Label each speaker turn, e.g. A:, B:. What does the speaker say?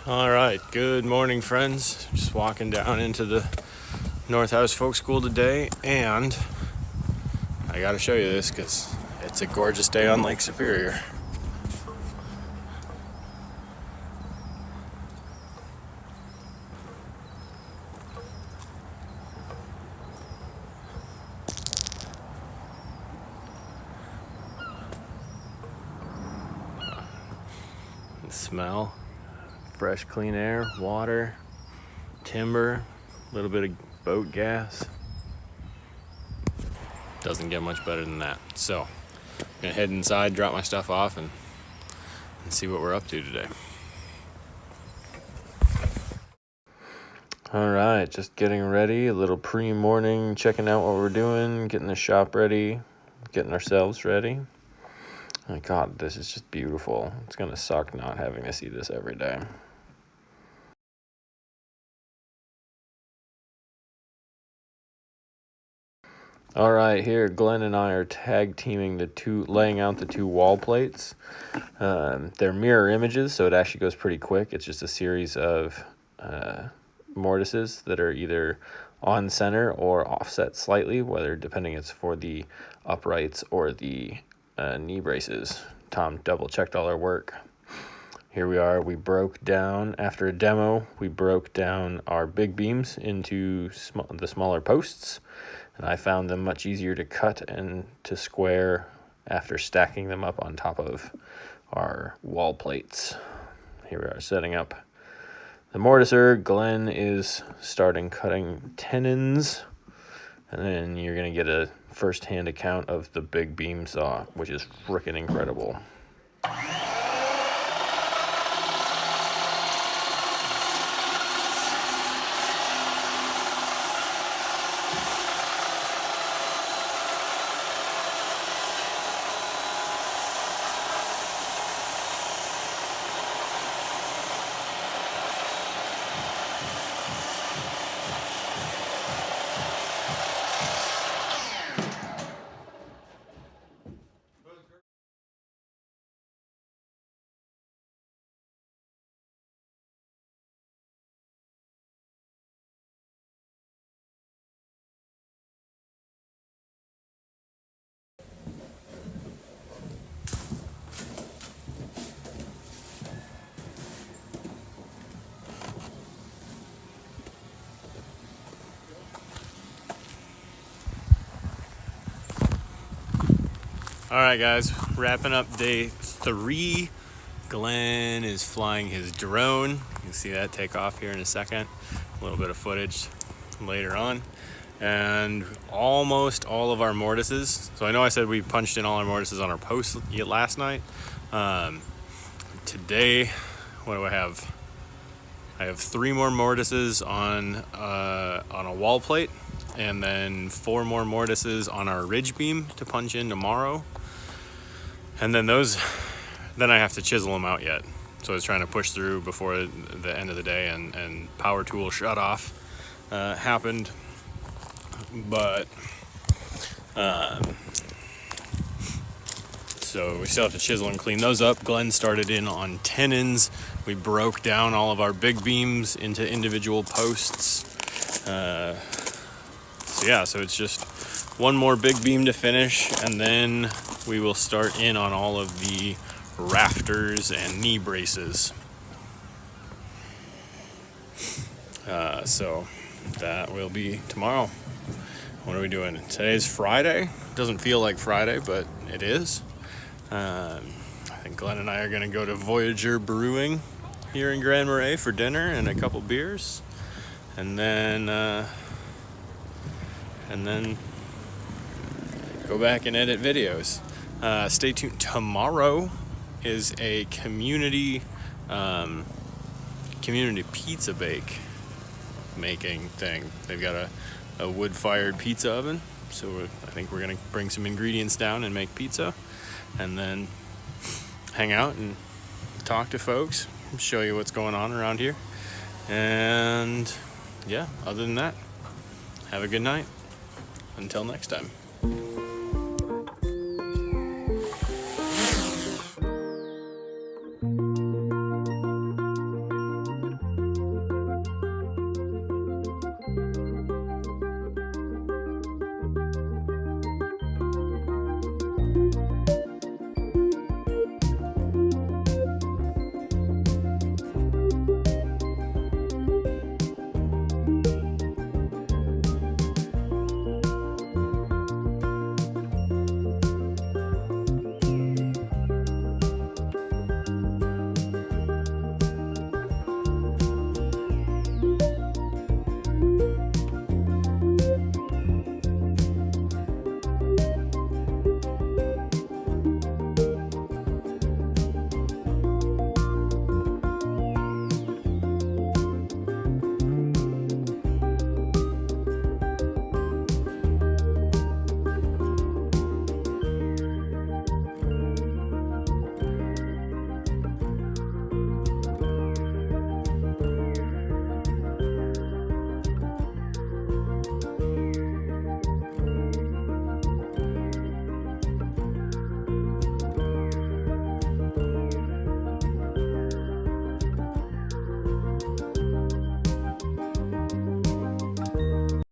A: All right, good morning, friends. Just walking down into the North House Folk School today, and I gotta show you this because it's a gorgeous day on Lake Superior. The smell, fresh, clean air, water, timber, a little bit of boat gas. Doesn't get much better than that. So, I'm gonna head inside, drop my stuff off, and see what we're up to today. All right, just getting ready, a little pre-morning, checking out what we're doing, getting the shop ready, getting ourselves ready. Oh my God, this is just beautiful. It's gonna suck not having to see this every day. All right, here Glenn and I are tag teaming laying out the two wall plates. They're mirror images, so it actually goes pretty quick. It's just a series of mortises that are either on center or offset slightly, depending it's for the uprights or the knee braces. Tom double checked all our work. Here we are. We broke down, after a demo, we broke down our big beams into the smaller posts, and I found them much easier to cut and to square after stacking them up on top of our wall plates. Here we are setting up the mortiser. Glenn is starting cutting tenons, and then you're going to get a first-hand account of the big beam saw, which is freaking incredible. All right, guys, wrapping up day 3. Glenn is flying his drone. You can see that take off here in a second. A little bit of footage later on. And almost all of our mortises. So I know I said we punched in all our mortises on our post last night. Today, what do I have? I have 3 more mortises on a wall plate, and then 4 more mortises on our ridge beam to punch in tomorrow. And then I have to chisel them out yet. So I was trying to push through before the end of the day, and power tool shut off happened. But so we still have to chisel and clean those up. Glenn started in on tenons. We broke down all of our big beams into individual posts. So it's just one more big beam to finish, and then we will start in on all of the rafters and knee braces. So that will be tomorrow. What are we doing? Today's Friday. Doesn't feel like Friday, but it is. I think Glenn and I are going to go to Voyager Brewing here in Grand Marais for dinner and a couple beers, and then go back and edit videos. Stay tuned. Tomorrow is a community pizza making thing. They've got a wood-fired pizza oven, so I think we're gonna bring some ingredients down and make pizza, and then hang out and talk to folks, show you what's going on around here, and yeah, other than that, have a good night. Until next time.